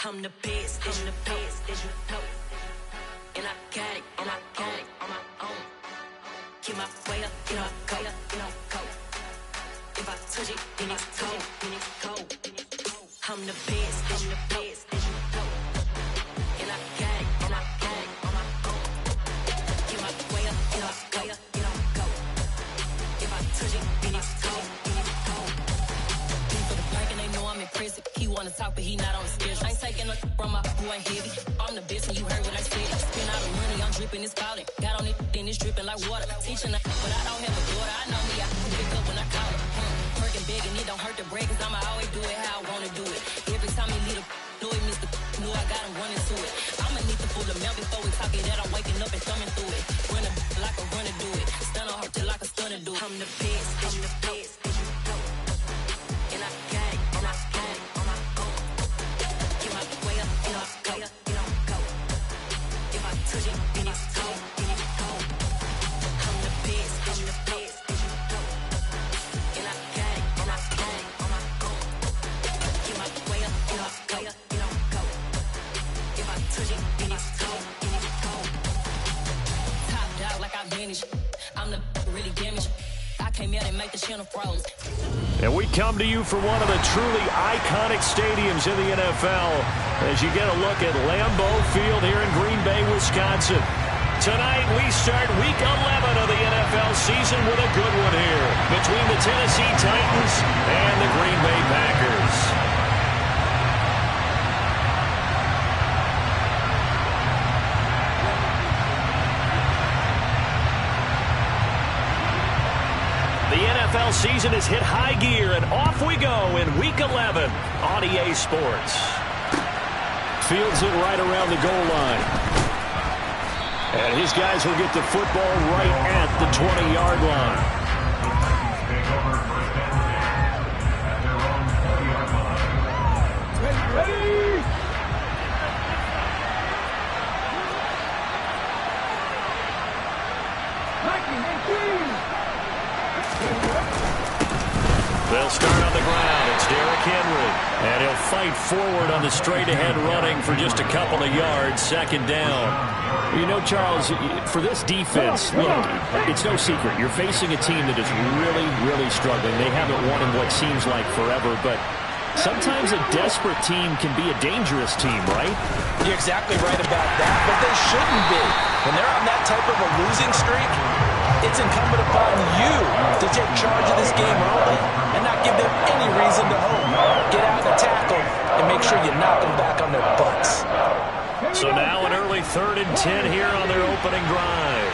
I'm the best, as you know. And I got it, on my own. Keep my way up, go. If I touch it, then it's cold. I'm the best, as you know. And I got it, on my own. Keep my way up, go. If I touch it, then it's cold. For the blank and they know I'm in prison. He wanna talk, but he not on the schedule. I ain't taking no from my who ain't heavy. I'm the best and you heard what I said. Spend all the money, I'm dripping, it's falling. Got on it, then it's dripping like water. Teaching her, but I don't have a daughter. I know me, I can pick up when I call her. Working big and it don't hurt to break, cause I'ma always do it how I wanna do it. Every time he lead a do it, Mr. Knew I got him running to it. I'ma need to pull the mail before we talk it that I'm waking up and thumbing through it. Run a like a runner do it. Stun on her till like a stunner do it. I'm the best, as you know. And I got it, on my own. Get my way up, go. If I touch it, then it's cold. I'm the best, as you know. And I got it, on my own. Get my way up, go. If I touch it, then it's cold. Top dog like I vanished. I'm the really damaged. I came out and make the channel froze. And we come to you from one of the truly iconic stadiums in the NFL as you get a look at Lambeau Field here in Green Bay, Wisconsin. Tonight we start Week 11 of the NFL season with a good one here between the Tennessee Titans and the Green Bay Packers. The NFL season has hit high gear, and off we go in Week 11 on EA Sports. Fields it right around the goal line. And his guys will get the football right at the 20-yard line. Ready! They'll start on the ground. It's Derrick Henry. And he'll fight forward on the straight-ahead running for just a couple of yards. Second down. You know, Charles, for this defense, look, it's no secret. You're facing a team that is really, really struggling. They haven't won in what seems like forever, but sometimes a desperate team can be a dangerous team, right? You're exactly right about that, but they shouldn't be. When they're on that type of a losing streak, it's incumbent upon you to take charge of this game early and not give them any reason to hope. Get out and tackle and make sure you knock them back on their butts. So now an early 3rd and 10 here on their opening drive.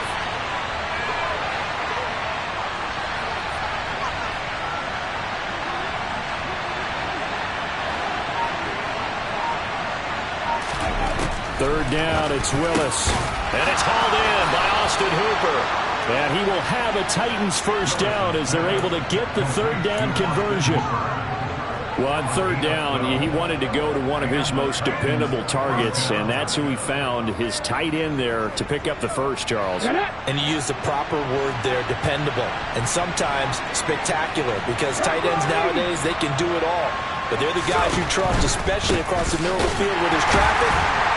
Third down, it's Willis. And it's hauled in by Austin Hooper. And he will have a Titans first down as they're able to get the third down conversion. Well, on third down, he wanted to go to one of his most dependable targets, and that's who he found, his tight end there, to pick up the first, Charles. And he used the proper word there, dependable, and sometimes spectacular, because tight ends nowadays, they can do it all. But they're the guys you trust, especially across the middle of the field where there's traffic.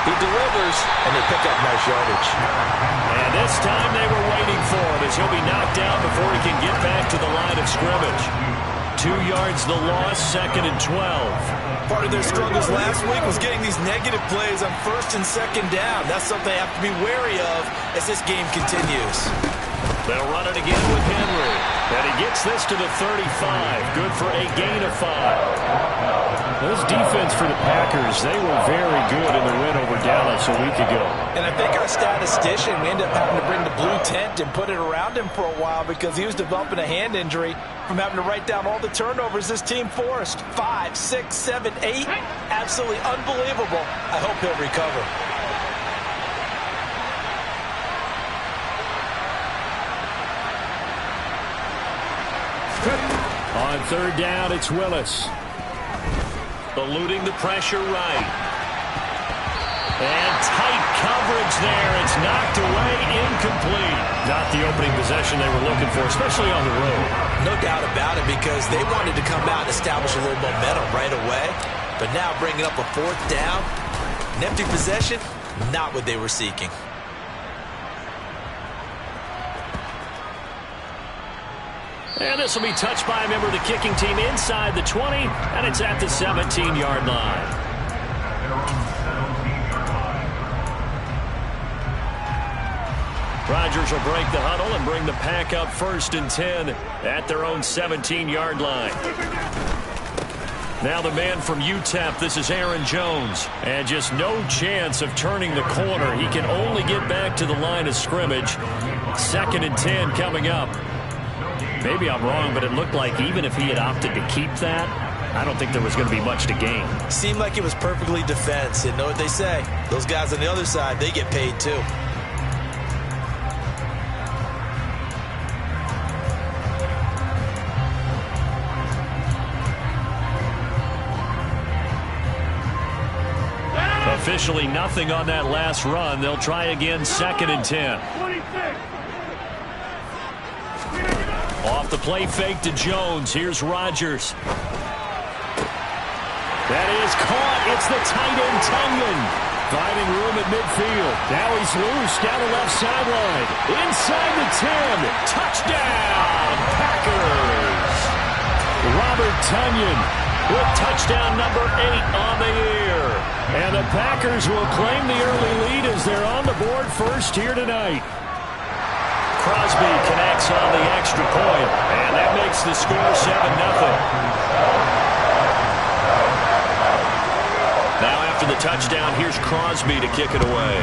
He delivers, and they pick up nice yardage. And this time they were waiting for him as he'll be knocked down before he can get back to the line of scrimmage. 2 yards the loss, 2nd and 12. Part of their struggles last week was getting these negative plays on 1st and 2nd down. That's something they have to be wary of as this game continues. They'll run it again with Henry. And he gets this to the 35. Good for a gain of 5. This defense for the Packers, they were very good in the win over Dallas a week ago. And I think our statistician, we ended up having to bring the blue tent and put it around him for a while because he was developing a hand injury from having to write down all the turnovers this team forced. 5, 6, 7, 8. Absolutely unbelievable. I hope he'll recover. On third down, it's Willis. Eluding the pressure right. And tight coverage there. It's knocked away, incomplete. Not the opening possession they were looking for, especially on the road. No doubt about it, because they wanted to come out and establish a little momentum right away. But now bringing up a fourth down, an empty possession, not what they were seeking. And this will be touched by a member of the kicking team inside the 20, and it's at the 17-yard line. Rodgers will break the huddle and bring the Pack up 1st and 10 at their own 17-yard line. Now the man from UTEP, this is Aaron Jones. And just no chance of turning the corner. He can only get back to the line of scrimmage. 2nd and 10 coming up. Maybe I'm wrong, but it looked like even if he had opted to keep that, I don't think there was going to be much to gain. Seemed like it was perfectly defense. And know what they say? Those guys on the other side, they get paid too. Officially nothing on that last run. They'll try again 2nd and 10. Off the play fake to Jones. Here's Rodgers. That is caught. It's the tight end, Tunyon. Finding room at midfield. Now he's loose down the left sideline. Inside the 10. Touchdown, Packers. Robert Tunyon with touchdown number 8 on the year. And the Packers will claim the early lead as they're on the board first here tonight. Crosby connects on the extra point, and that makes the score 7-0. Now after the touchdown, here's Crosby to kick it away.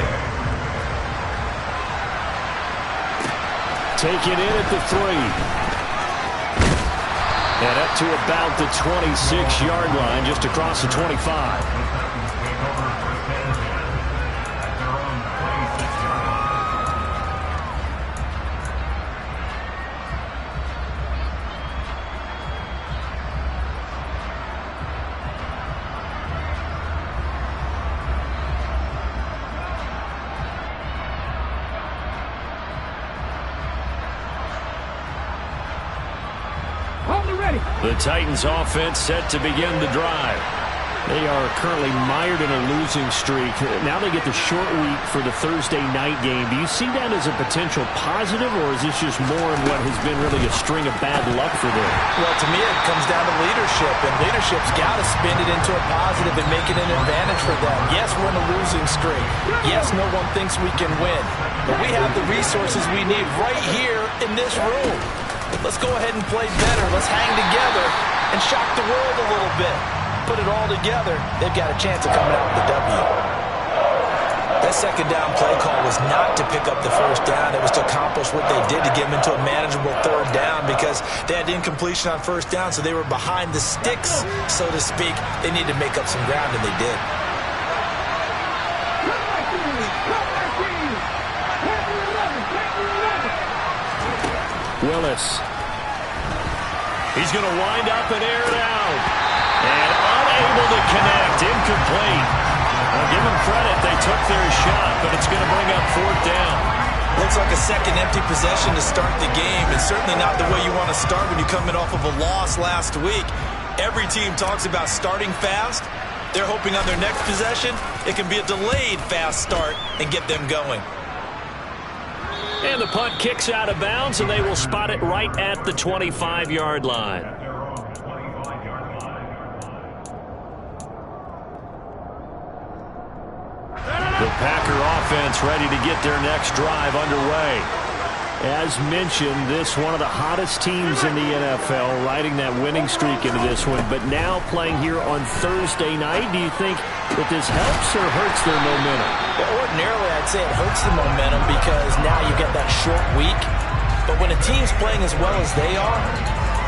Take it in at the 3. And up to about the 26-yard line, just across the 25. The Titans offense set to begin the drive. They are currently mired in a losing streak. Now they get the short week for the Thursday night game. Do you see that as a potential positive, or is this just more in what has been really a string of bad luck for them? Well, to me, it comes down to leadership, and leadership's got to spin it into a positive and make it an advantage for them. Yes, we're in a losing streak. Yes, no one thinks we can win. But we have the resources we need right here in this room. Let's go ahead and play better. Let's hang together and shock the world a little bit. Put it all together, they've got a chance of coming out with the W. That second down play call was not to pick up the first down. It was to accomplish what they did to get them into a manageable third down because they had incompletion on first down, so they were behind the sticks, so to speak. They needed to make up some ground, and they did. Willis. He's going to wind up and air it out. And unable to connect. Incomplete. Well, give them credit. They took their shot, but it's going to bring up 4th down. Looks like a second empty possession to start the game, and certainly not the way you want to start when you're coming off of a loss last week. Every team talks about starting fast. They're hoping on their next possession, it can be a delayed fast start and get them going. And the punt kicks out of bounds, and they will spot it right at the 25-yard line. The Packer offense ready to get their next drive underway. As mentioned, this one of the hottest teams in the NFL, riding that winning streak into this one, but now playing here on Thursday night. Do you think that this helps or hurts their momentum? Well, ordinarily, I'd say it hurts the momentum because now you get that short week. But when a team's playing as well as they are,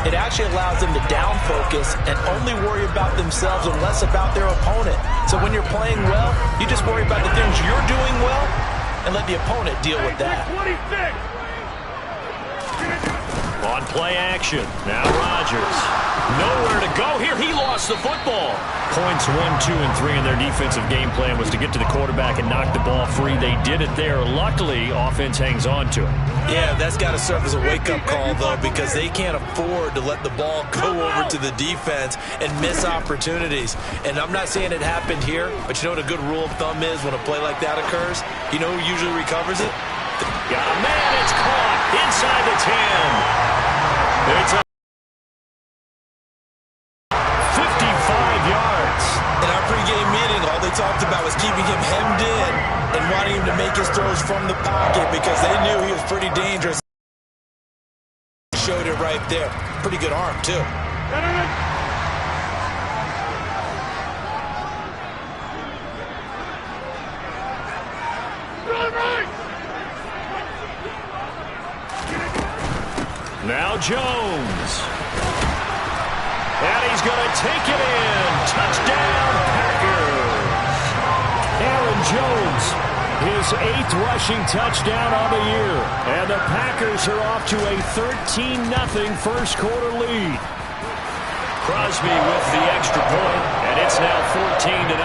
it actually allows them to down focus and only worry about themselves and less about their opponent. So when you're playing well, you just worry about the things you're doing well and let the opponent deal with that. On play action, now Rodgers. Nowhere to go here. He lost the football. Points 1, 2, and 3 in their defensive game plan was to get to the quarterback and knock the ball free. They did it there. Luckily, offense hangs on to it. Yeah, that's got to serve as a wake-up call, though, because they can't afford to let the ball go over to the defense and miss opportunities. And I'm not saying it happened here, but you know what a good rule of thumb is when a play like that occurs? You know who usually recovers it? Got a man. It's caught inside the 10. It's a 55 yards. In our pregame meeting, all they talked about was keeping him hemmed in and wanting him to make his throws from the pocket because they knew he was pretty dangerous. Showed it right there. Pretty good arm, too. Now Jones. And he's going to take it in. Touchdown, Packers. Aaron Jones, his 8th rushing touchdown on the year. And the Packers are off to a 13-0 first quarter lead. Crosby with the extra point, and it's now 14-0.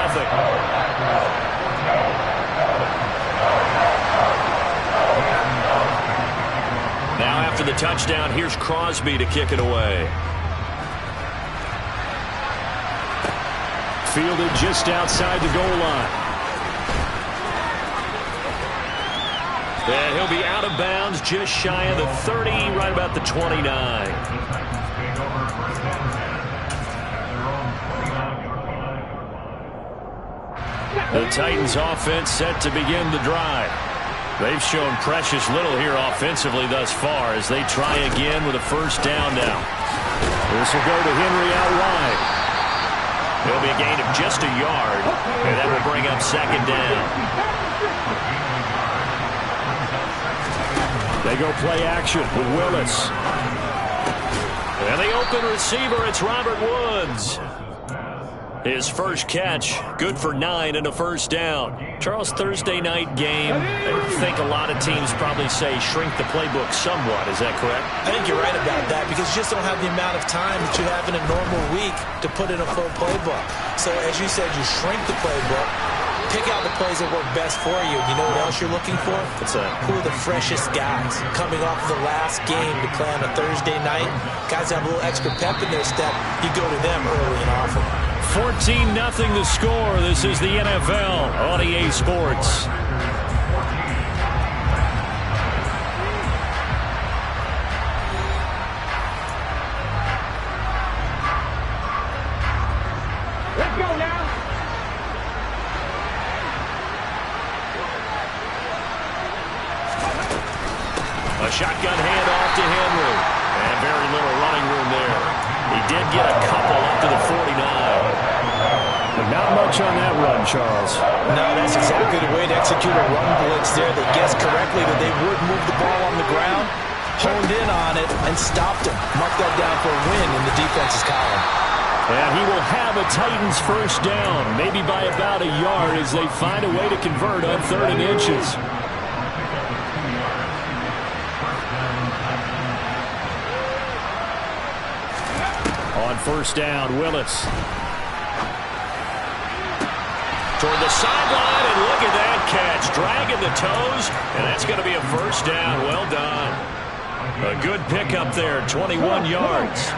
Now after the touchdown, here's Crosby to kick it away. Fielded just outside the goal line. And he'll be out of bounds just shy of the 30, right about the 29. The Titans offense set to begin the drive. They've shown precious little here offensively thus far as they try again with a first down now. This will go to Henry out wide. It'll be a gain of just a yard, and that will bring up second down. They go play action with Willis. And the open receiver, it's Robert Woods. His first catch, good for 9 and a first down. Charles, Thursday night game, I think a lot of teams probably say shrink the playbook somewhat. Is that correct? I think you're right about that because you just don't have the amount of time that you have in a normal week to put in a full playbook. So as you said, you shrink the playbook, pick out the plays that work best for you. You know what else you're looking for? What's that? Who are the freshest guys coming off of the last game to play on a Thursday night? Guys have a little extra pep in their step. You go to them early and often. 14-0 the score. This is the NFL on EA Sports. Let's go now. A shotgun handoff to Henry. And very little running room there. He did get a couple up to the 49. But not much on that run, Charles. No, that's exactly the way to execute a run blitz there. They guessed correctly that they would move the ball on the ground, honed in on it, and stopped him. Marked that down for a win in the defense's column. And he will have a Titans first down, maybe by about a yard as they find a way to convert on 3rd and inches. On first down, Willis. Toward the sideline, and look at that catch. Dragging the toes, and that's going to be a first down. Well done. A good pickup there, 21 yards.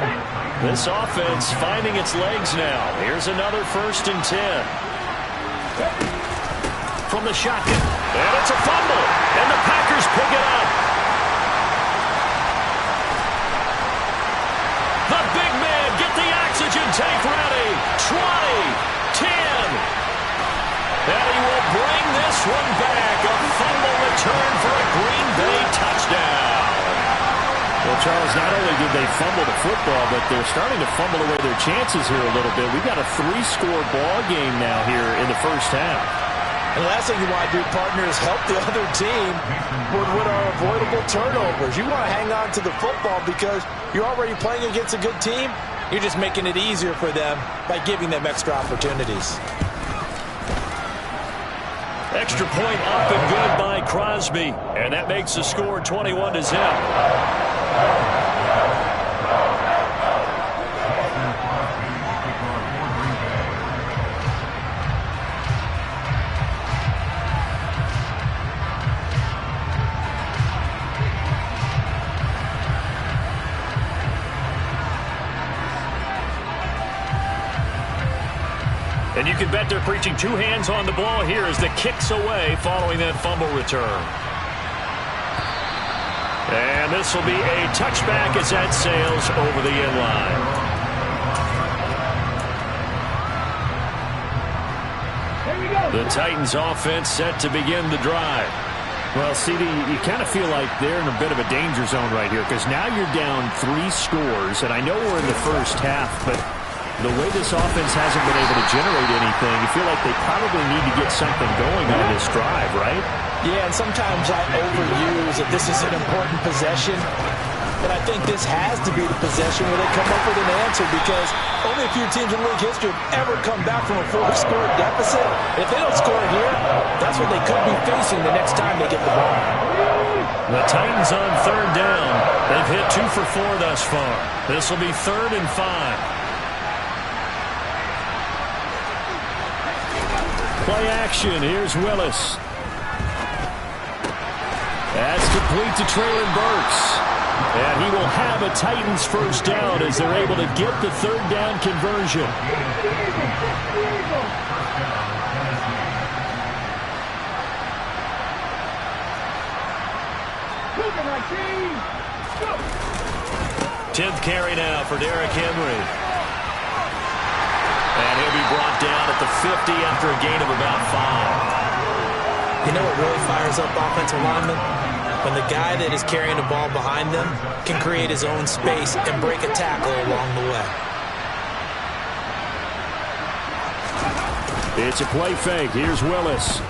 This offense finding its legs now. Here's another 1st and 10. From the shotgun, and it's a fumble, and the Packers pick it up. The big man, get the oxygen tank ready. 20, 10. And he will bring this one back. A fumble return for a Green Bay touchdown. Well, Charles, not only did they fumble the football, but they're starting to fumble away their chances here a little bit. We've got a 3-score ball game now here in the first half. And the last thing you want to do, partner, is help the other team with what are avoidable turnovers. You want to hang on to the football because you're already playing against a good team. You're just making it easier for them by giving them extra opportunities. Extra point up and good by Crosby. And that makes the score 21-0. And you can bet they're preaching two hands on the ball here as the kick's away following that fumble return. And this will be a touchback as that sails over the end line. The Titans offense set to begin the drive. Well, CD, you kind of feel like they're in a bit of a danger zone right here because now you're down 3 scores, and I know we're in the first half, but the way this offense hasn't been able to generate anything, you feel like they probably need to get something going on this drive, right? Yeah, and sometimes I overuse that this is an important possession. And I think this has to be the possession where they come up with an answer because only a few teams in league history have ever come back from a 4-score deficit. If they don't score here, that's what they could be facing the next time they get the ball. The Titans on 3rd down. They've hit 2 for 4 thus far. This will be 3rd and 5. Play action. Here's Willis. That's complete to Treylon Burks. And he will have a Titans first down as they're able to get the 3rd down conversion. Tenth carry now for Derrick Henry. And he'll be brought down at the 50 after a gain of about 5. You know what really fires up offensive linemen? When the guy that is carrying the ball behind them can create his own space and break a tackle along the way. It's a play fake. Here's Willis.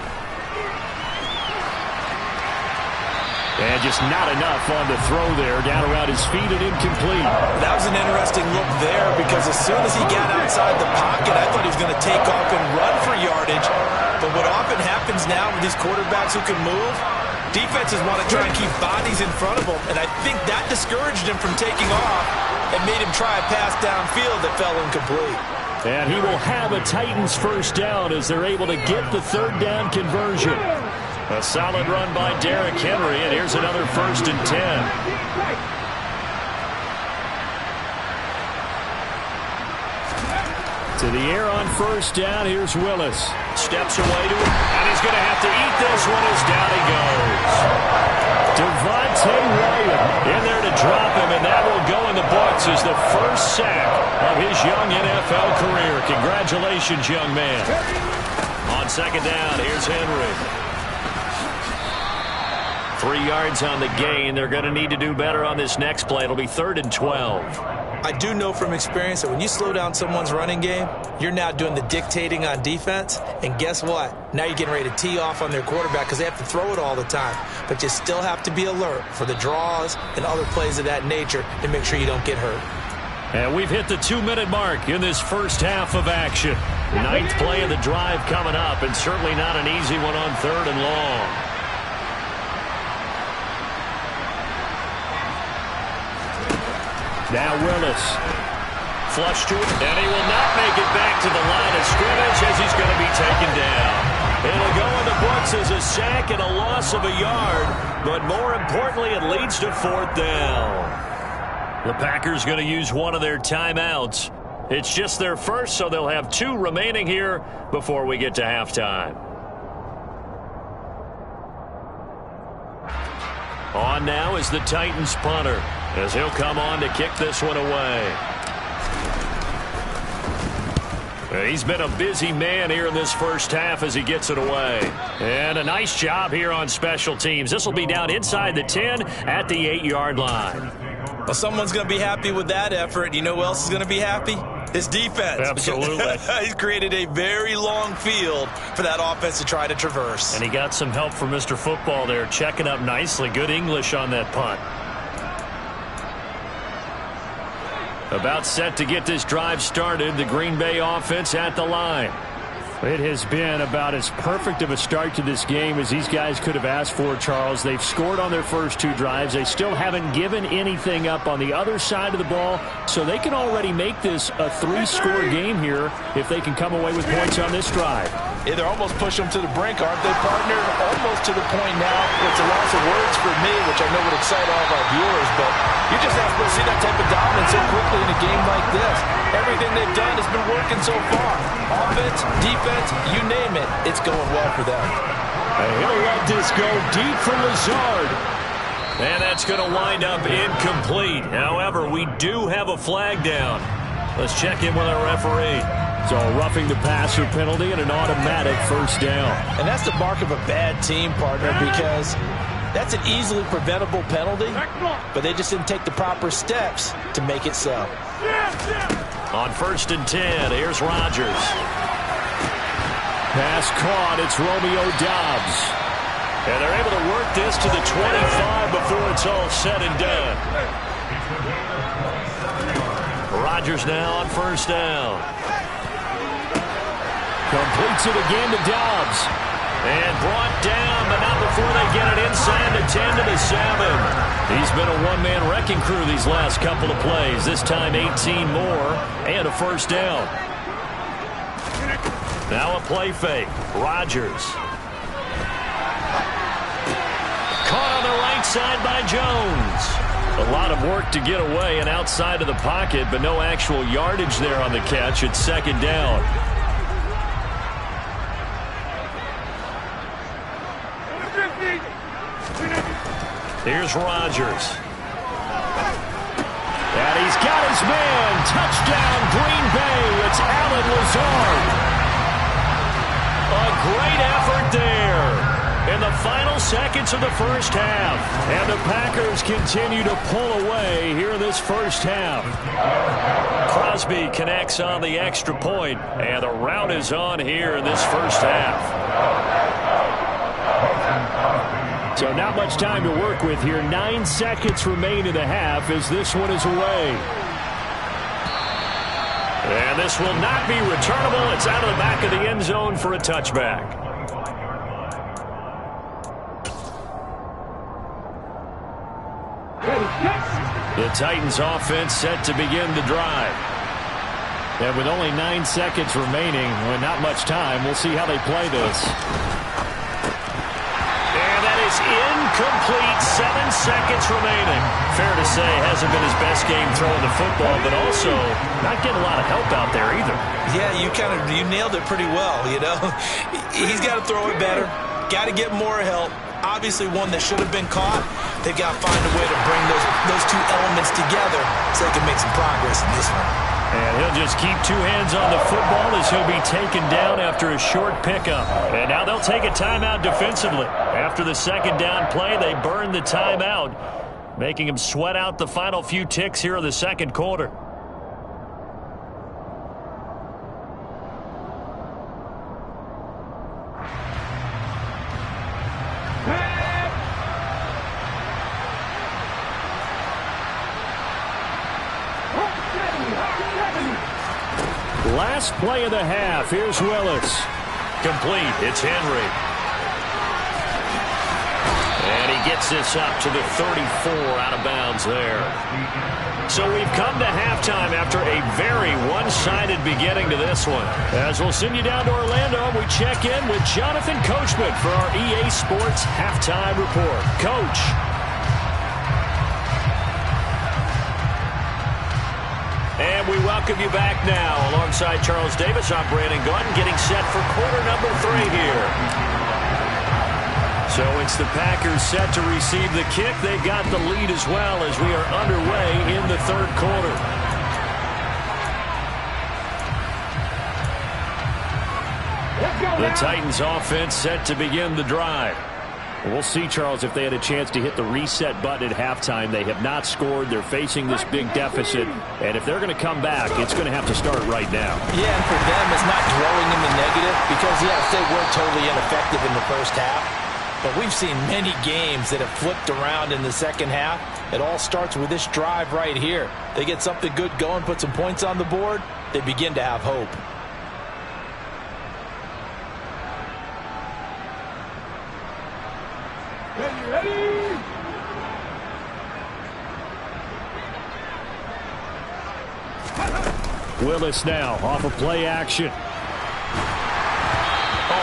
And just not enough on the throw there. Down around his feet and incomplete. That was an interesting look there because as soon as he got outside the pocket, I thought he was going to take off and run for yardage. But what often happens now with these quarterbacks who can move, defenses want to try and keep bodies in front of them. And I think that discouraged him from taking off and made him try a pass downfield that fell incomplete. And he will have a Titans first down as they're able to get the 3rd down conversion. A solid run by Derrick Henry, and here's another 1st and 10. To the air on 1st down, here's Willis. Steps away to it, and he's going to have to eat this one as down he goes. Devontae Wyatt in there to drop him, and that will go in the books as the first sack of his young NFL career. Congratulations, young man. On 2nd down, here's Henry. 3 yards on the gain. They're going to need to do better on this next play. It'll be 3rd and 12. I do know from experience that when you slow down someone's running game, you're now doing the dictating on defense. And guess what? Now you're getting ready to tee off on their quarterback because they have to throw it all the time. But you still have to be alert for the draws and other plays of that nature to make sure you don't get hurt. And we've hit the 2-minute mark in this first half of action. 9th play of the drive coming up, and certainly not an easy one on 3rd and long. Now Willis. Flush to it, and he will not make it back to the line of scrimmage as he's going to be taken down. It'll go in the books as a sack and a loss of a yard, but more importantly, it leads to 4th down. The Packers going to use one of their timeouts. It's just their first, so they'll have 2 remaining here before we get to halftime. On now is the Titans punter, as he'll come on to kick this one away. He's been a busy man here in this first half as he gets it away. And a nice job here on special teams. This will be down inside the 10 at the 8-yard line. Well, someone's going to be happy with that effort. You know who else is going to be happy? His defense. Absolutely. He's created a very long field for that offense to try to traverse. And he got some help from Mr. Football there, checking up nicely. Good English on that punt. About set to get this drive started, the Green Bay offense at the line. It has been about as perfect of a start to this game as these guys could have asked for, Charles. They've scored on their first 2 drives. They still haven't given anything up on the other side of the ball, so they can already make this a 3-score game here if they can come away with points on this drive. Yeah, they're almost pushing them to the brink, aren't they, partner? Almost to the point now. It's a loss of words for me, which I know would excite all of our viewers, but you just have to see that type of dominance so quickly in a game like this. Everything they've done has been working so far. Offense, defense, you name it, it's going well for them. And he'll let this go deep for Lazard. And that's going to wind up incomplete. However, we do have a flag down. Let's check in with our referee. So roughing the passer penalty and an automatic first down. And that's the mark of a bad team, partner, because that's an easily preventable penalty, but they just didn't take the proper steps to make it so. On 1st and 10, here's Rodgers. Pass caught, it's Romeo Doubs. And they're able to work this to the 25 before it's all said and done. Rodgers now on 1st down. Completes it again to Doubs. And brought down, but not before they get it inside the 10 to the 7. He's been a one-man wrecking crew these last couple of plays. This time 18 more and a first down. Now a play fake. Rodgers. Caught on the right side by Jones. A lot of work to get away and outside of the pocket, but no actual yardage there on the catch. It's 2nd down. Here's Rodgers. And he's got his man. Touchdown, Green Bay. It's Allen Lazard. A great effort there in the final seconds of the first half. And the Packers continue to pull away here in this first half. Crosby connects on the extra point, and the rout is on here in this first half. So not much time to work with here. 9 seconds remain in the half as this one is away. And this will not be returnable. It's out of the back of the end zone for a touchback. The Titans offense set to begin the drive. And with only 9 seconds remaining, with not much time, we'll see how they play this. Is incomplete. 7 seconds remaining. Fair to say, hasn't been his best game throwing the football, but also not getting a lot of help out there either. Yeah, you nailed it pretty well, you know. He's got to throw it better. Got to get more help. Obviously one that should have been caught. They've got to find a way to bring those 2 elements together so they can make some progress in this one. And he'll just keep 2 hands on the football as he'll be taken down after a short pickup. And now they'll take a timeout defensively. After the 2nd down play, they burn the timeout, making him sweat out the final few ticks here in the 2nd quarter. Last play of the half. Here's Willis. Complete. It's Henry. And he gets this up to the 34 out of bounds there. So we've come to halftime after a very one-sided beginning to this one. As we'll send you down to Orlando, we check in with Jonathan Coachman for our EA Sports Halftime Report. Coach. And we welcome you back now. Alongside Charles Davis, I'm Brandon Gaudin, getting set for quarter number 3 here. So it's the Packers set to receive the kick. They've got the lead as well as we are underway in the 3rd quarter. The Titans offense set to begin the drive. We'll see, Charles, if they had a chance to hit the reset button at halftime. They have not scored. They're facing this big deficit. And if they're going to come back, it's going to have to start right now. Yeah, and for them, it's not dwelling in the negative because, yes, they were totally ineffective in the first half. But we've seen many games that have flipped around in the second half. It all starts with this drive right here. They get something good going, put some points on the board, they begin to have hope. Willis now off of play action.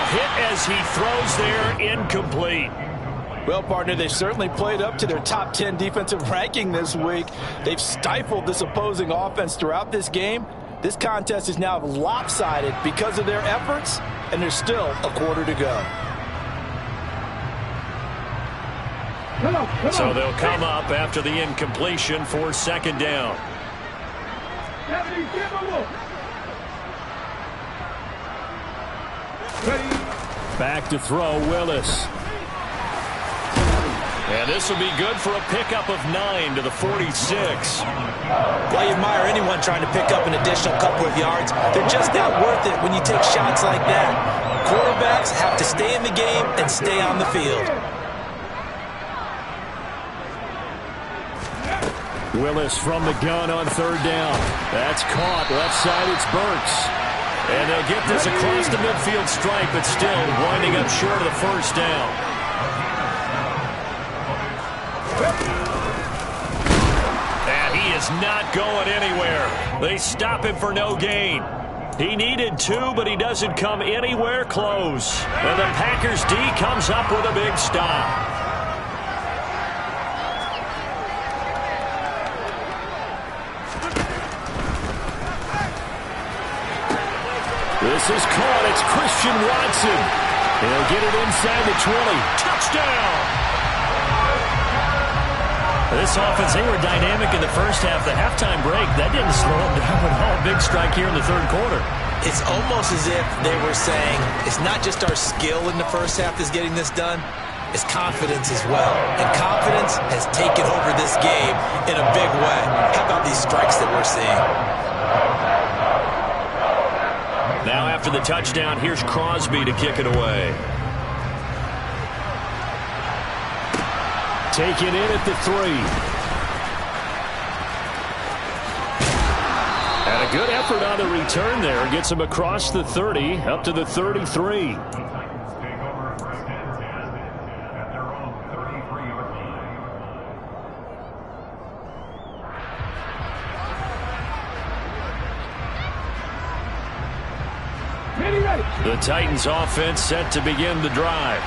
Hit as he throws there, incomplete. Well, partner, they certainly played up to their top 10 defensive ranking this week. They've stifled this opposing offense throughout this game. This contest is now lopsided because of their efforts, and there's still a quarter to go. So they'll come up after the incompletion for second down. Back to throw, Willis. And this will be good for a pickup of 9 to the 46. Well, you admire anyone trying to pick up an additional couple of yards. They're just not worth it when you take shots like that. Quarterbacks have to stay in the game and stay on the field. Willis from the gun on third down. That's caught. Left side, it's Burks. And they'll get this across the midfield stripe, but still winding up short of the first down. And he is not going anywhere. They stop him for no gain. He needed 2, but he doesn't come anywhere close. And the Packers D comes up with a big stop. This is caught. It's Christian Watson. He'll get it inside the 20. Touchdown! This offense, they were dynamic in the first half. The halftime break, that didn't slow them down at all. Big strike here in the third quarter. It's almost as if they were saying, it's not just our skill in the first half that's getting this done, it's confidence as well. And confidence has taken over this game in a big way. How about these strikes that we're seeing? Now after the touchdown, here's Crosby to kick it away. Taken in at the 3. And a good effort on the return there. Gets him across the 30, up to the 33. The Titans offense set to begin the drive.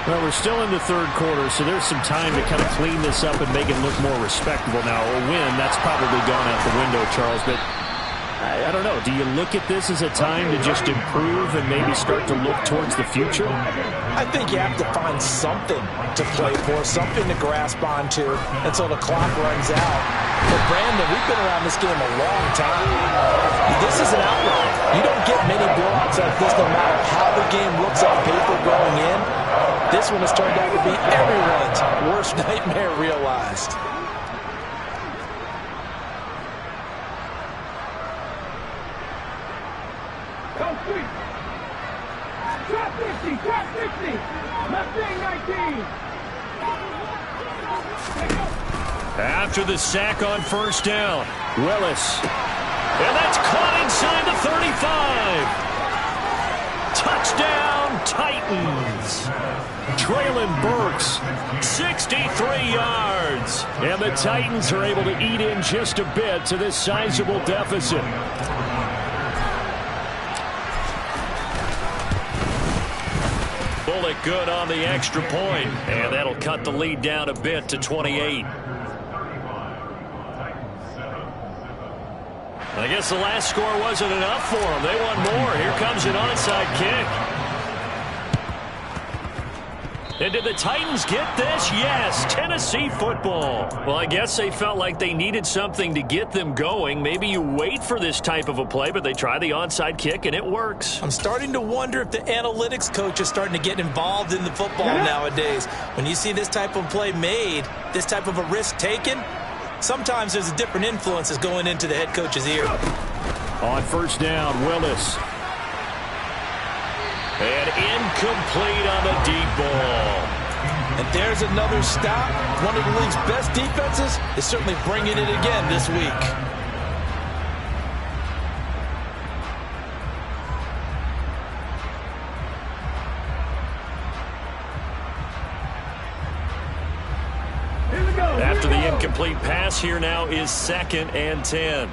Well, we're still in the third quarter, so there's some time to kind of clean this up and make it look more respectable now. A win, that's probably gone out the window, Charles, but I don't know. Do you look at this as a time to just improve and maybe start to look towards the future? I think you have to find something to play for, something to grasp onto until the clock runs out. But Brandon, we've been around this game a long time. This is an outlier. You don't get many blowouts like this no matter how the game looks on paper going in. This one has turned out to be everyone's worst nightmare realized. Top 50, top 50. Mustang 19. After the sack on first down, Willis. And that's caught inside the 35. Touchdown, Titans. Traylon Burks, 63 yards. And the Titans are able to eat in just a bit to this sizable deficit. Bullock good on the extra point, and that'll cut the lead down a bit to 28. I guess the last score wasn't enough for them. They want more. Here comes an onside kick. And did the Titans get this? Yes, Tennessee football. Well, I guess they felt like they needed something to get them going. Maybe you wait for this type of a play, but they try the onside kick, and it works. I'm starting to wonder if the analytics coach is starting to get involved in the football nowadays. When you see this type of play made, this type of a risk taken, sometimes there's a different influence that's going into the head coach's ear. On first down, Willis. And incomplete on the deep ball. And there's another stop. One of the league's best defenses is certainly bringing it again this week. After the incomplete pass, here now is 2nd and 10.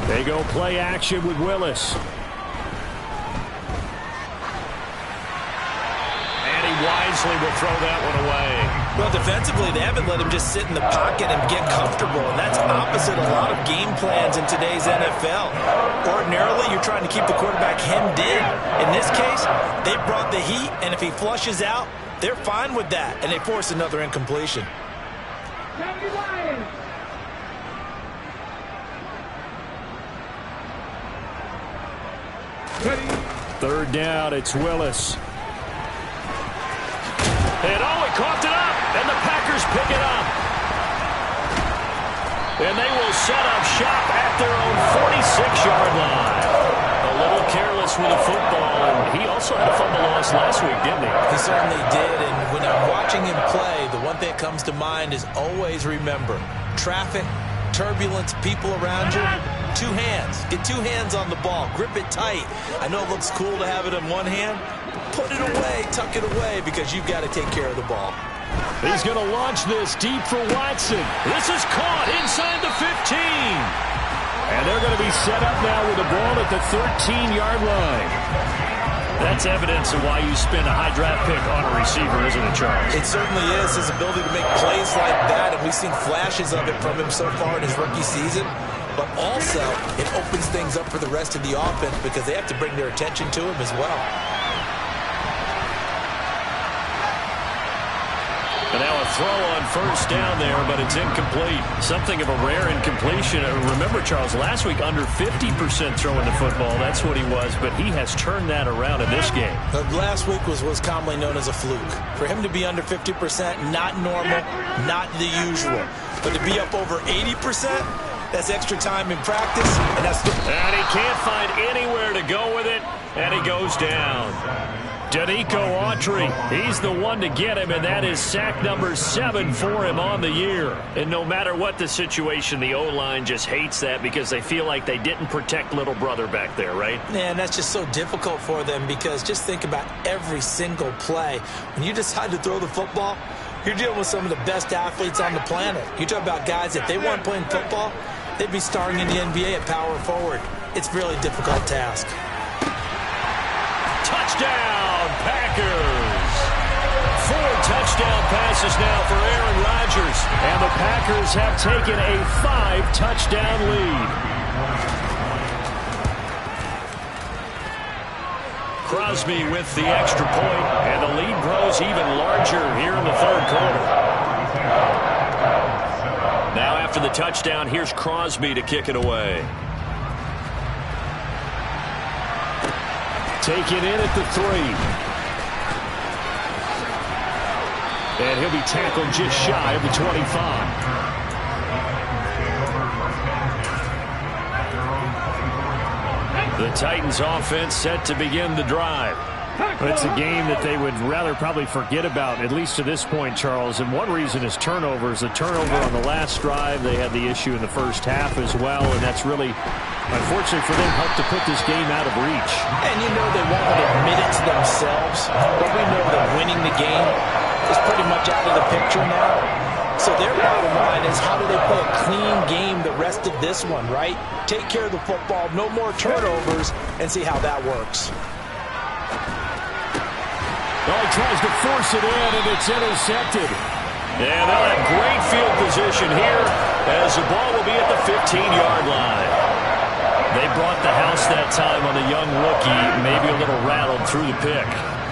They go play action with Willis. And he wisely will throw that one away. Well, defensively, they haven't let him just sit in the pocket and get comfortable, and that's opposite a lot of game plans in today's NFL. Ordinarily, you're trying to keep the quarterback hemmed in. In this case, they brought the heat, and if he flushes out, they're fine with that, and they force another incompletion. Third down, it's Willis. And he coughed it up, and the Packers pick it up. And they will set up shop at their own 46-yard line. A little careless with the football, and he also had a fumble loss last week, didn't he? He certainly did, and when I'm watching him play, the one thing that comes to mind is always remember, traffic, turbulence, people around you, 2 hands. Get 2 hands on the ball. Grip it tight. I know it looks cool to have it in one hand. Put it away, tuck it away, because you've got to take care of the ball. He's going to launch this deep for Watson. This is caught inside the 15. And they're going to be set up now with the ball at the 13-yard line. That's evidence of why you spend a high draft pick on a receiver, isn't it, Charles? It certainly is, his ability to make plays like that, and we've seen flashes of it from him so far in his rookie season. But also, it opens things up for the rest of the offense because they have to bring their attention to him as well. And now a throw on first down there, but it's incomplete. Something of a rare incompletion. Remember, Charles, last week under 50% throwing the football. That's what he was, but he has turned that around in this game. Last week was commonly known as a fluke. For him to be under 50%, not normal, not the usual. But to be up over 80%, that's extra time in practice, and that's the... And he can't find anywhere to go with it, and he goes down. Danico Autry, he's the one to get him, and that is sack number 7 for him on the year. And no matter what the situation, the O-line just hates that because they feel like they didn't protect little brother back there, right? Man, that's just so difficult for them because just think about every single play. When you decide to throw the football, you're dealing with some of the best athletes on the planet. You talk about guys, if they weren't playing football, they'd be starring in the NBA at power forward. It's a really difficult task. Touchdown, Packers! 4 touchdown passes now for Aaron Rodgers. And the Packers have taken a 5-touchdown lead. Crosby with the extra point, and the lead grows even larger here in the third quarter. Now after the touchdown, here's Crosby to kick it away. Taken in at the 3. And he'll be tackled just shy of the 25. The Titans offense set to begin the drive. It's a game that they would rather probably forget about, at least to this point, Charles. And one reason is turnovers. The turnover on the last drive, they had the issue in the first half as well, and that's really, unfortunately for them, helped to put this game out of reach. And you know they won't admit it to themselves, but we know that winning the game is pretty much out of the picture now. So their bottom line is, how do they play a clean game the rest of this one, right? Take care of the football, no more turnovers, and see how that works. Oh, he tries to force it in, and it's intercepted. And they'll have great field position here as the ball will be at the 15-yard line. They brought the house that time on the young rookie, maybe a little rattled through the pick.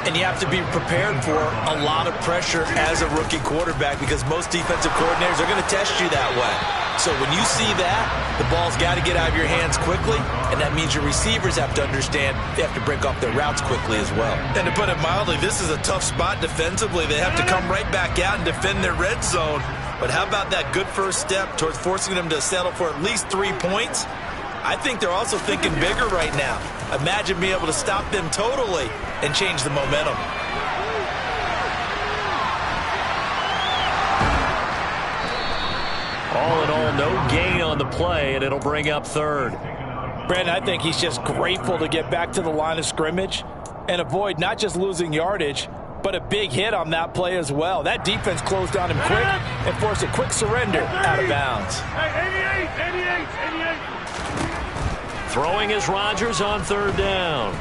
And you have to be prepared for a lot of pressure as a rookie quarterback because most defensive coordinators are going to test you that way. So when you see that, the ball's got to get out of your hands quickly, and that means your receivers have to understand they have to break off their routes quickly as well. And to put it mildly, this is a tough spot defensively. They have to come right back out and defend their red zone. But how about that good first step towards forcing them to settle for at least 3 points? I think they're also thinking bigger right now. Imagine being able to stop them totally and change the momentum. All in all, no gain on the play, and it'll bring up third. Brandon, I think he's just grateful to get back to the line of scrimmage and avoid not just losing yardage, but a big hit on that play as well. That defense closed on him quick and forced a quick surrender out of bounds. Hey, 88. Throwing is Rodgers on third down.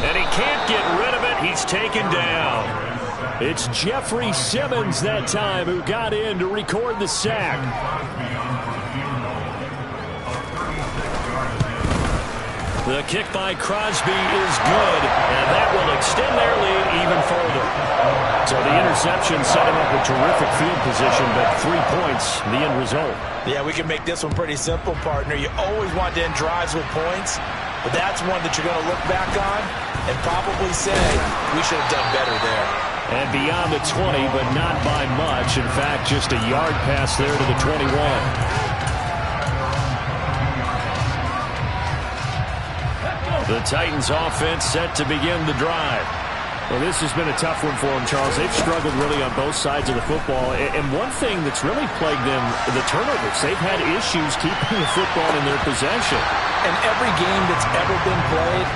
And he can't get rid of it. He's taken down. It's Jeffrey Simmons that time who got in to record the sack. The kick by Crosby is good, and that will extend their lead even further. So the interception set him up with terrific field position, but 3 points, the end result. Yeah, we can make this one pretty simple, partner. You always want to end drives with points, but that's one that you're going to look back on and probably say, we should have done better there. And beyond the 20, but not by much. In fact, just a yard pass there to the 21. The Titans offense set to begin the drive. Well, this has been a tough one for them, Charles. They've struggled really on both sides of the football. And one thing that's really plagued them, the turnovers. They've had issues keeping the football in their possession. And every game that's ever been played,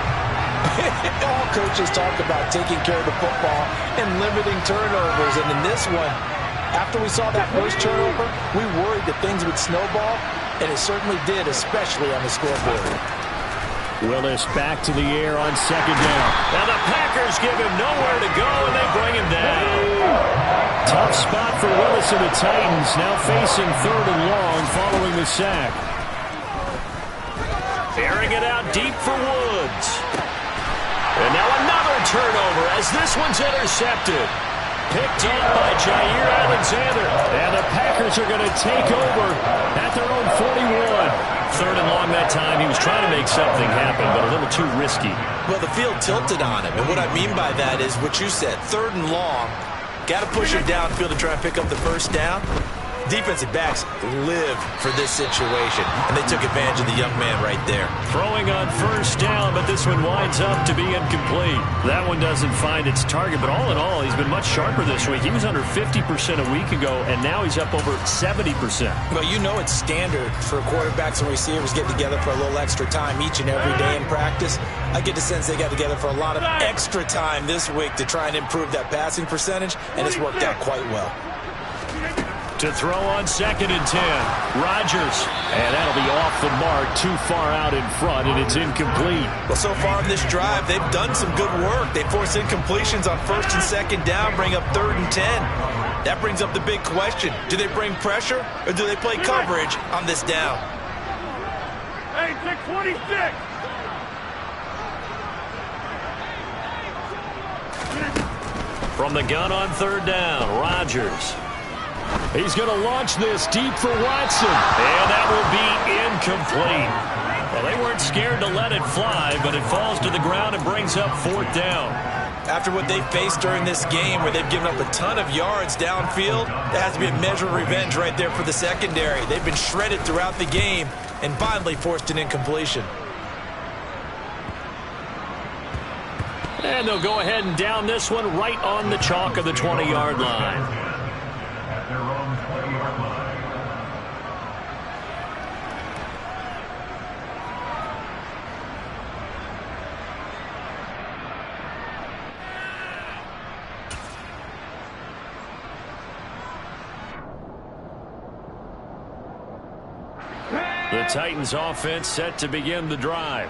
all coaches talk about taking care of the football and limiting turnovers. And in this one, after we saw that first turnover, we worried that things would snowball, and it certainly did, especially on the scoreboard. Willis back to the air on second down. Now the Packers give him nowhere to go, and they bring him down. Tough spot for Willis and the Titans, now facing third and long following the sack. Airing it out deep for Woods. And now another turnover as this one's intercepted. Picked up by Jair Alexander. And the Packers are going to take over at their own 41. Third and long that time. He was trying to make something happen, but a little too risky. Well, the field tilted on him. And what I mean by that is what you said. Third and long. Got to push him downfield to try and pick up the first down. Defensive backs live for this situation, and they took advantage of the young man right there. Throwing on first down, but this one winds up to be incomplete. That one doesn't find its target, but all in all, he's been much sharper this week. He was under 50% a week ago, and now he's up over 70%. Well, you know it's standard for quarterbacks and receivers getting together for a little extra time each and every day in practice. I get the sense they got together for a lot of extra time this week to try and improve that passing percentage, and it's worked out quite well. To throw on second and 10. Rodgers. And that'll be off the mark, too far out in front, and it's incomplete. Well, so far in this drive, they've done some good work. They force incompletions on first and second down, bring up third and 10. That brings up the big question. Do they bring pressure, or do they play coverage on this down? Hey, 626. From the gun on third down, Rodgers. He's going to launch this deep for Watson. And that will be incomplete. Well, they weren't scared to let it fly, but it falls to the ground and brings up fourth down. After what they faced during this game where they've given up a ton of yards downfield, that has to be a measure of revenge right there for the secondary. They've been shredded throughout the game and finally forced an incompletion. And they'll go ahead and down this one right on the chalk of the 20-yard line. The Titans offense set to begin the drive.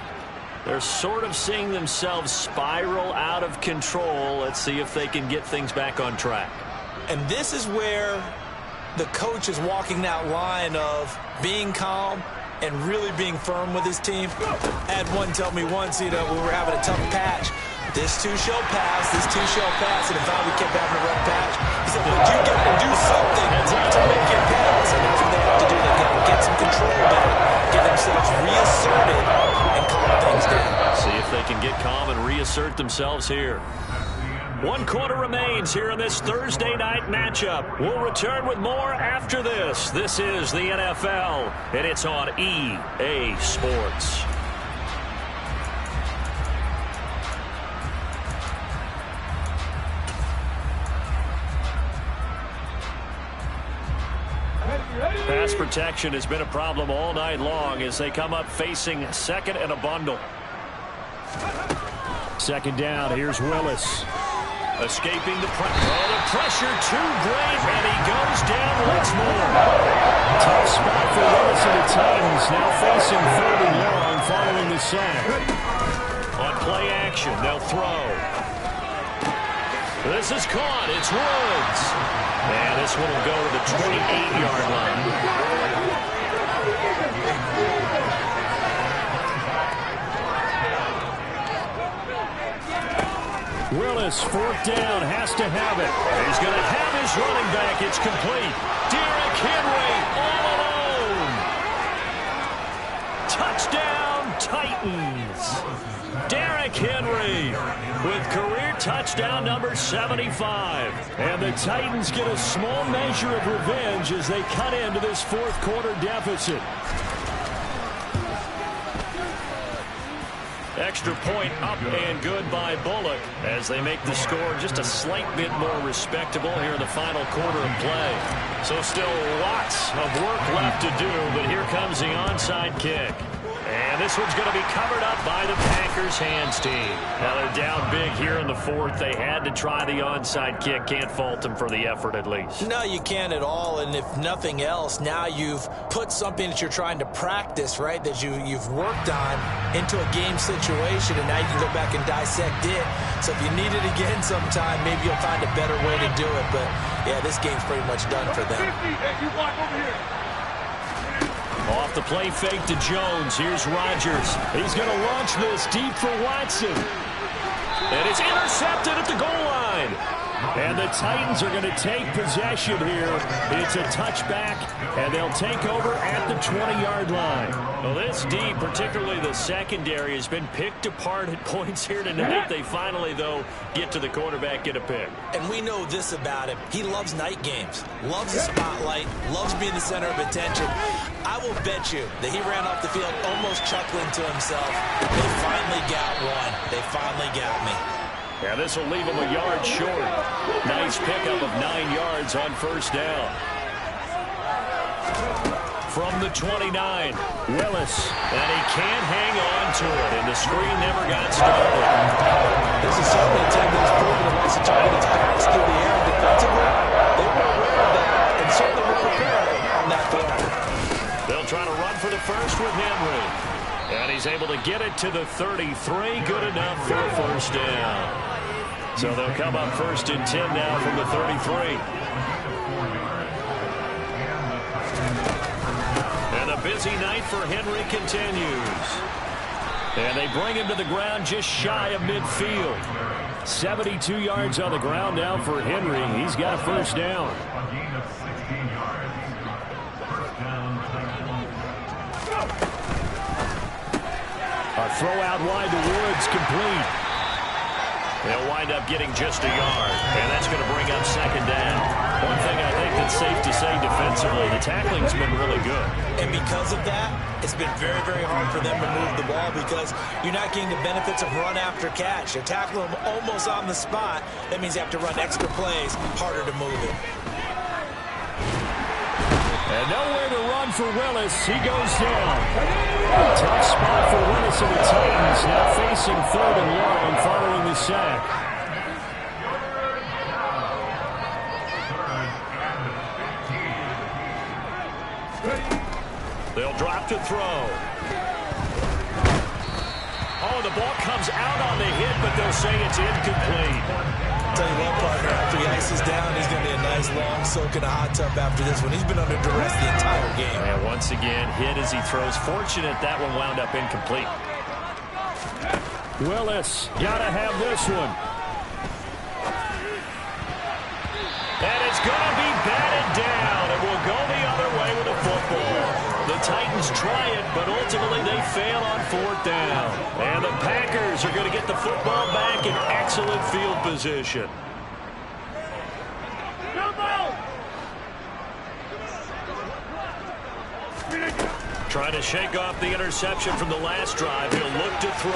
They're sort of seeing themselves spiral out of control. Let's see if they can get things back on track. And this is where the coach is walking that line of being calm and really being firm with his team. I had one tell me once, you know, we were having a tough patch. This too shall pass, this too shall pass. And if we kept having a rough patch, he said, but you got to do something to make it pass. And that's what they have to do. They've got to get some control back, get themselves reasserted, and calm things down. See if they can get calm and reassert themselves here. 1 quarter remains here in this Thursday night matchup. We'll return with more after this. This is the NFL, and it's on EA Sports. Pass protection has been a problem all night long as they come up facing second and a bundle. Second down, here's Willis. Escaping the pressure too great, and he goes down once more. Tough spot for Willis and the Titans, now facing third and long following the sack. On play action, they'll throw. This is caught. It's Woods. And this one will go to the 28-yard line. Willis, fourth down, has to have it. He's going to have his running back. It's complete. Derrick Henry all alone. Touchdown, Titans. Derrick Henry with career touchdown number 75. And the Titans get a small measure of revenge as they cut into this fourth quarter deficit. Extra point up and good by Bullock as they make the score just a slight bit more respectable here in the final quarter of play. So still lots of work left to do, but here comes the onside kick. And this one's going to be covered up by the Packers hands team. Now they're down big here in the fourth. They had to try the onside kick. Can't fault them for the effort at least. No, you can't at all. And if nothing else, now you've put something that you're trying to practice, right, that you've worked on into a game situation, and now you can go back and dissect it. So if you need it again sometime, maybe you'll find a better way to do it. But, yeah, this game's pretty much done for them. Off the play fake to Jones. Here's Rodgers. He's going to launch this deep for Watson. And it's intercepted at the goal line. And the Titans are going to take possession here. It's a touchback, and they'll take over at the 20-yard line. Well, this D, particularly the secondary, has been picked apart at points here tonight. They finally, though, get to the quarterback, get a pick. And we know this about him. He loves night games, loves the spotlight, loves being the center of attention. I will bet you that he ran off the field almost chuckling to himself. They finally got one. They finally got me. Yeah, this will leave him a yard short. Nice pickup of 9 yards on first down. From the 29, Willis. And he can't hang on to it, and the screen never got started. This is certainly a team that's proven it wants to target its pass through the air defensively. They were aware of that and certainly were prepared on that play. They'll try to run for the first with Henry. And he's able to get it to the 33. Good enough for a first down. So they'll come up first and 10 now from the 33. And a busy night for Henry continues. And they bring him to the ground just shy of midfield. 72 yards on the ground now for Henry. He's got a first down. A throw out wide to Woods, complete. They'll wind up getting just a yard, and that's going to bring up second down. One thing I think that's safe to say defensively, the tackling's been really good. And because of that, it's been very, very hard for them to move the ball because you're not getting the benefits of run after catch. You're tackling them almost on the spot. That means you have to run extra plays, harder to move it. And nowhere to run for Willis. He goes down. Tough spot for Willis and the Titans. Now facing third and long following the sack. They'll drop to throw. zone. The ball comes out on the hit, but they'll say it's incomplete. Tell you what, partner, after he ices down, he's going to be a nice long soak in a hot tub after this one. He's been under duress the entire game. And once again, hit as he throws. Fortunate that one wound up incomplete. Willis, gotta have this one. And it's going to be batted down. It will go the other way with the football. The Titans try it, but ultimately they fail on 4th down. And the Packers are going to get the football back in excellent field position. Trying to shake off the interception from the last drive. He'll look to throw.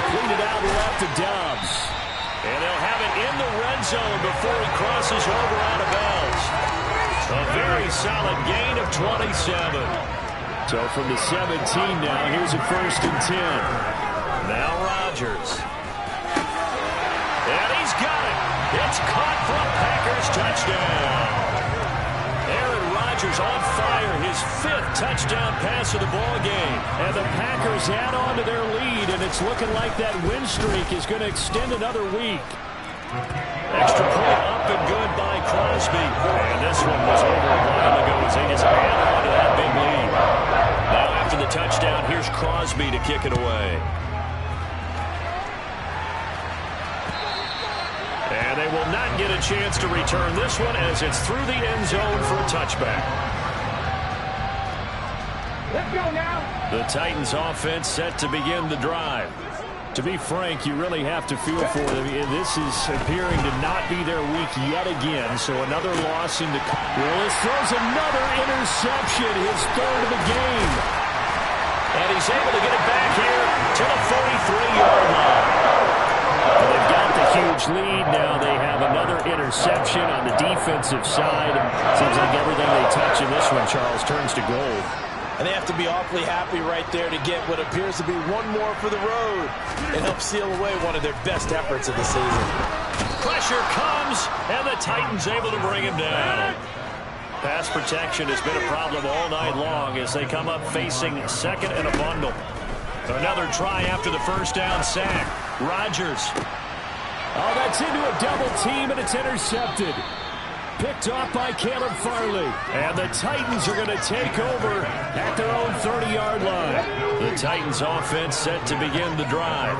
Cleaned it out left to Dobbs. And they'll have it in the red zone before he crosses over out of bounds. A very solid gain of 27. So from the 17 now, here's a 1st and 10. Now Rodgers. And he's got it. It's caught for a Packers touchdown. Aaron Rodgers on fire, his 5th touchdown pass of the ball game. And the Packers add on to their lead, and it's looking like that win streak is going to extend another week. Extra point up and good by Crosby. And this one was over a while ago as they just add on to that big lead. Now after the touchdown, here's Crosby to kick it away. And they will not get a chance to return this one as it's through the end zone for a touchback. Let's go now. The Titans offense set to begin the drive. To be frank, you really have to feel for them. This is appearing to not be their week yet again. So another loss in the... Willis throws another interception, his 3rd of the game. And he's able to get it back here to the 43-yard line. And they've got the huge lead. Now they have another interception on the defensive side. Seems like everything they touch in this one, Charles, turns to gold. And they have to be awfully happy right there to get what appears to be one more for the road and help seal away one of their best efforts of the season. Pressure comes, and the Titans able to bring him down. Pass protection has been a problem all night long as they come up facing 2nd and a bundle. Another try after the 1st down sack. Rodgers. Oh, that's into a double team, and it's intercepted. Picked off by Caleb Farley. And the Titans are going to take over at their own 30-yard line. The Titans offense set to begin the drive.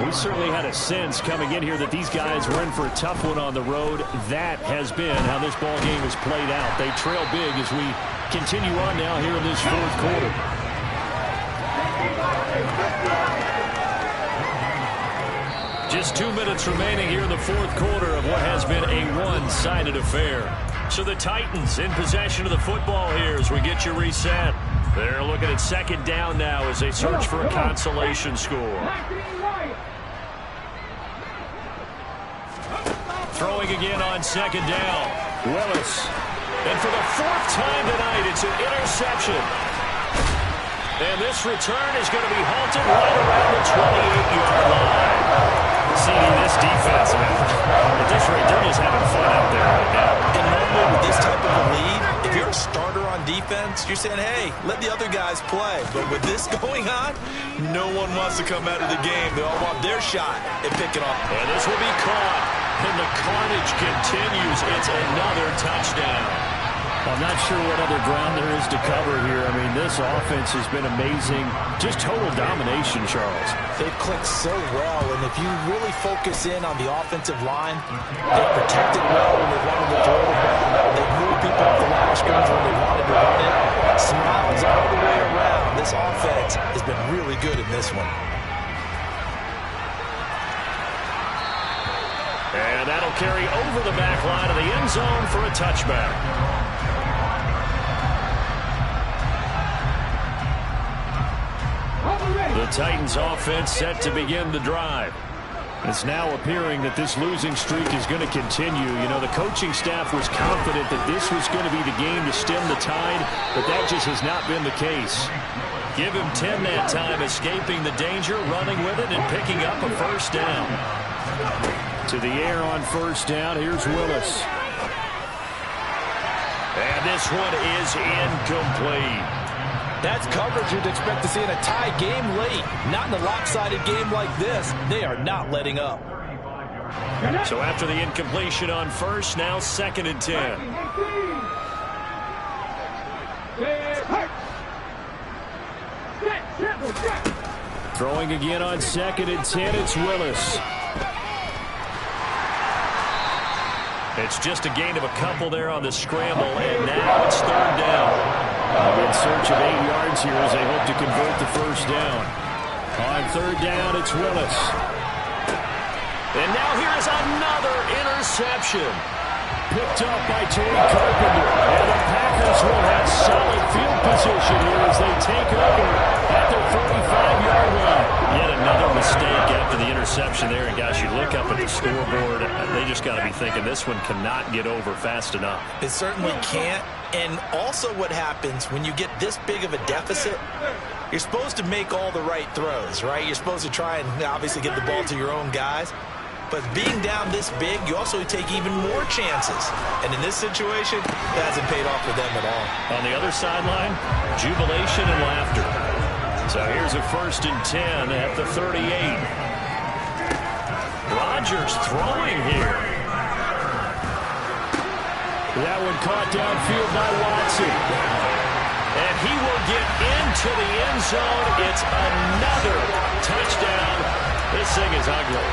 We certainly had a sense coming in here that these guys were in for a tough one on the road. That has been how this ball game has played out. They trail big as we continue on now here in this 4th quarter. Just 2 minutes remaining here in the 4th quarter of what has been a one-sided affair. So the Titans in possession of the football here as we get you reset. They're looking at 2nd down now as they search for a consolation score. Throwing again on 2nd down. Willis. And for the 4th time tonight, it's an interception. And this return is going to be halted right around the 28-yard line. CD, this defense, man, at this rate, they're just having fun out there right now. And normally with this type of a lead, if you're a starter on defense, you're saying, hey, let the other guys play. But with this going on, no one wants to come out of the game. They all want their shot at picking off. And this will be caught. And the carnage continues. It's another touchdown. I'm not sure what other ground there is to cover here. I mean, this offense has been amazing. Just total domination, Charles. They've clicked so well, and if you really focus in on the offensive line, they've protected well when they wanted to throw the ball. They've moved people off the line of scrimmage when they wanted to run it. Smiles all the way around. This offense has been really good in this one. And that'll carry over the back line of the end zone for a touchback. The Titans offense set to begin the drive. It's now appearing that this losing streak is going to continue. You know, the coaching staff was confident that this was going to be the game to stem the tide, but that just has not been the case. Give him 10 that time, escaping the danger, running with it, and picking up a 1st down. To the air on 1st down, here's Willis. And this one is incomplete. That's coverage you'd expect to see in a tie game late. Not in a lopsided game like this. They are not letting up. So after the incompletion on first, now 2nd and 10. Throwing again on 2nd and 10, it's Willis. It's just a gain of a couple there on the scramble, and now it's 3rd down. In search of 8 yards here as they hope to convert the first down. On 3rd down, it's Willis. And now here's another interception. Picked up by Tariq Carpenter. And the Packers will have solid field position here as they take over at their 45-yard line. Yet another mistake after the interception there. And gosh, you look up at the scoreboard, they just got to be thinking this one cannot get over fast enough. It certainly can't. And also what happens when you get this big of a deficit, you're supposed to make all the right throws, right? You're supposed to try and obviously get the ball to your own guys. But being down this big, you also take even more chances. And in this situation, that hasn't paid off for them at all. On the other sideline, jubilation and laughter. So here's a 1st and 10 at the 38. Rodgers throwing here. That one caught downfield by Watson. And he will get into the end zone. It's another touchdown. This thing is ugly.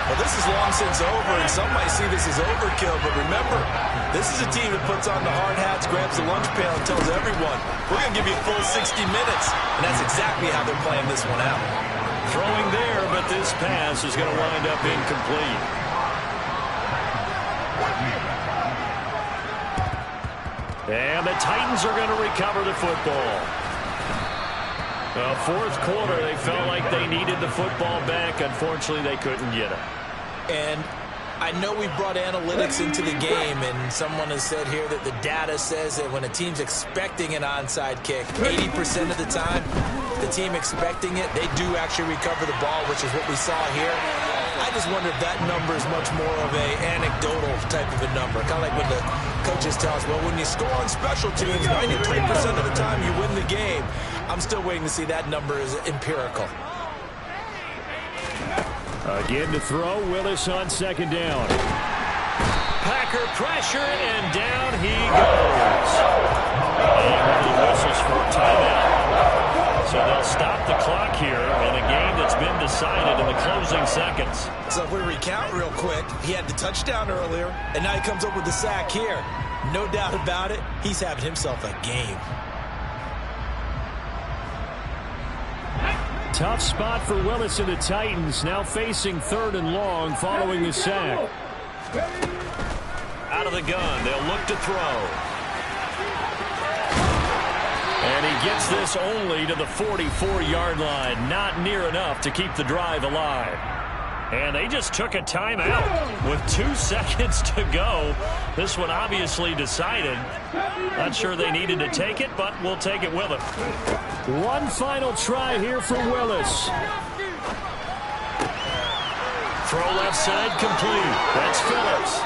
Well, this is long since over, and some might see this as overkill. But remember, this is a team that puts on the hard hats, grabs the lunch pail, and tells everyone, we're going to give you a full 60 minutes. And that's exactly how they're playing this one out. Throwing there, but this pass is going to wind up incomplete. And the Titans are going to recover the football. Fourth quarter, they felt like they needed the football back. Unfortunately, they couldn't get it. And I know we brought analytics into the game, and someone has said here that the data says that when a team's expecting an onside kick, 80% of the time, the team expecting it, they do actually recover the ball, which is what we saw here. I just wonder if that number is much more of a anecdotal type of a number. Kind of like when the coaches tell us, well, when you score on special teams, 93% of the time you win the game. I'm still waiting to see that number is empirical. Again to throw, Willis on 2nd down. Packer pressure, and down he goes. And one of the whistles for a timeout. So they'll stop the clock here in a game that's been decided in the closing seconds. So if we recount real quick, he had the touchdown earlier, and now he comes up with the sack here. No doubt about it, he's having himself a game. Tough spot for Willis and the Titans, now facing 3rd and long following the sack. Out of the gun, they'll look to throw. And he gets this only to the 44-yard line, not near enough to keep the drive alive. And they just took a timeout with 2 seconds to go. This one obviously decided. Not sure they needed to take it, but we'll take it with them. One final try here for Willis. Throw left side complete. That's Phillips.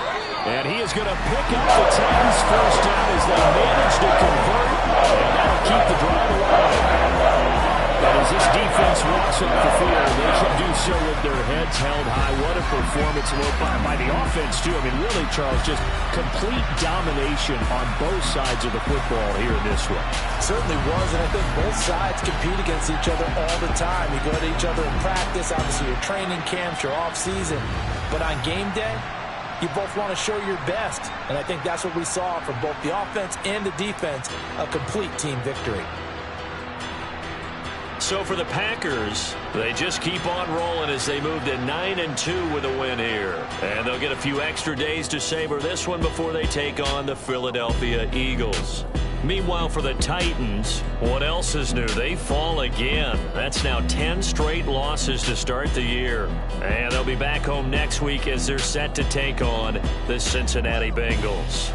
And he is going to pick up the Titans' first down as they manage to convert. And that'll keep the drive alive. And as this defense walks off the field, they can do so with their heads held high. What a performance by the offense, too. I mean, really, Charles, just complete domination on both sides of the football here in this one. Certainly was, and I think both sides compete against each other all the time. You go to each other in practice, obviously your training camps, your off-season. But on game day, you both want to show your best. And I think that's what we saw from both the offense and the defense, a complete team victory. So for the Packers, they just keep on rolling as they move to 9-2 with a win here. And they'll get a few extra days to savor this one before they take on the Philadelphia Eagles. Meanwhile, for the Titans, what else is new? They fall again. That's now 10 straight losses to start the year. And they'll be back home next week as they're set to take on the Cincinnati Bengals.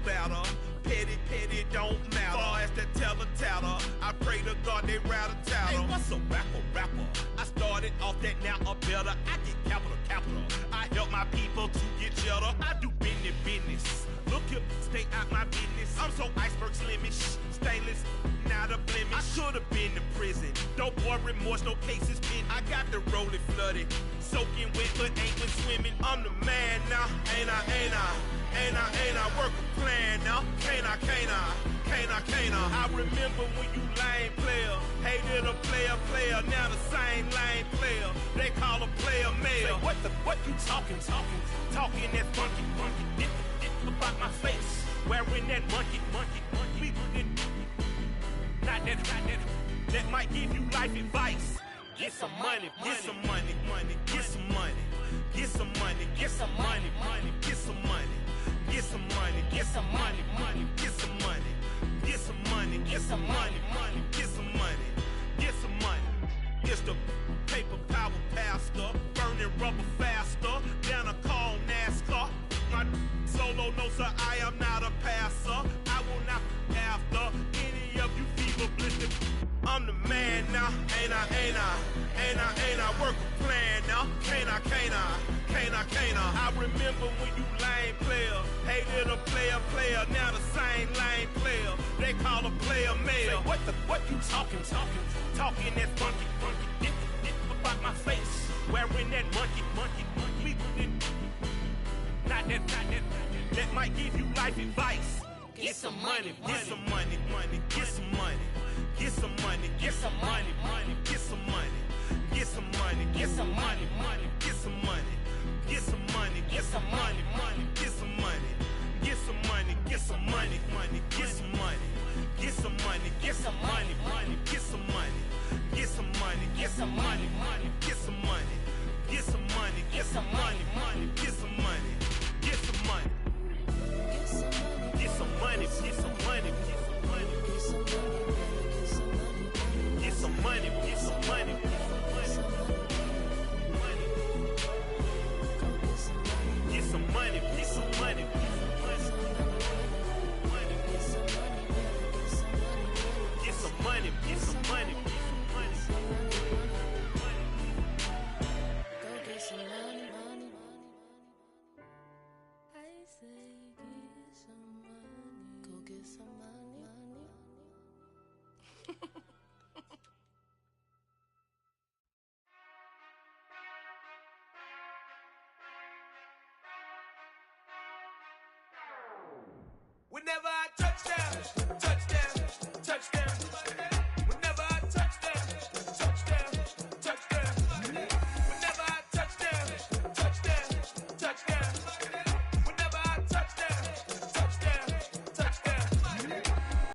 better. Petty, petty don't matter. Far as that tatter, I pray to God they rattle tattle. Hey, what's a rapper? I started off that, now a better. I get capital. I help my people to get cheddar. I do business. Look here, stay out my business. I'm so iceberg slimish, stainless, not a blemish. I should've been to prison. No boy remorse, no cases pinned. I got the rolling flooded, soaking wet, but ain't been swimming. I'm the man now, ain't I work a plan now. Can't I? I remember when you lame player, hated a player, now the same lame player. They call a player mayor. Say, what you talking that funky, about my face, wearing that monkey. Not that, that might give you life advice. Get some money, get some money, get some money, get some money, get some money, get some money, get some money, get some money, get some money, get some money, get some money, get some money, get some money. It's the paper power pastor, burning rubber faster, down a call NASCAR. My solo, no sir, I am not a passer. I will not after any of you fever blistered. I'm the man now, ain't I work a plan now. Can't I? I remember when you lame player, hated a player, now the same lame player. They call a player mayor. Say, what you talking that funky, about my face, wearing that monkey. Not that, that might give you life advice. Get some money, get some money, get some money, get some money, get some money, get some money, get some money, get some money, get some money, get some money, get some money, get some money, get some money, get some money,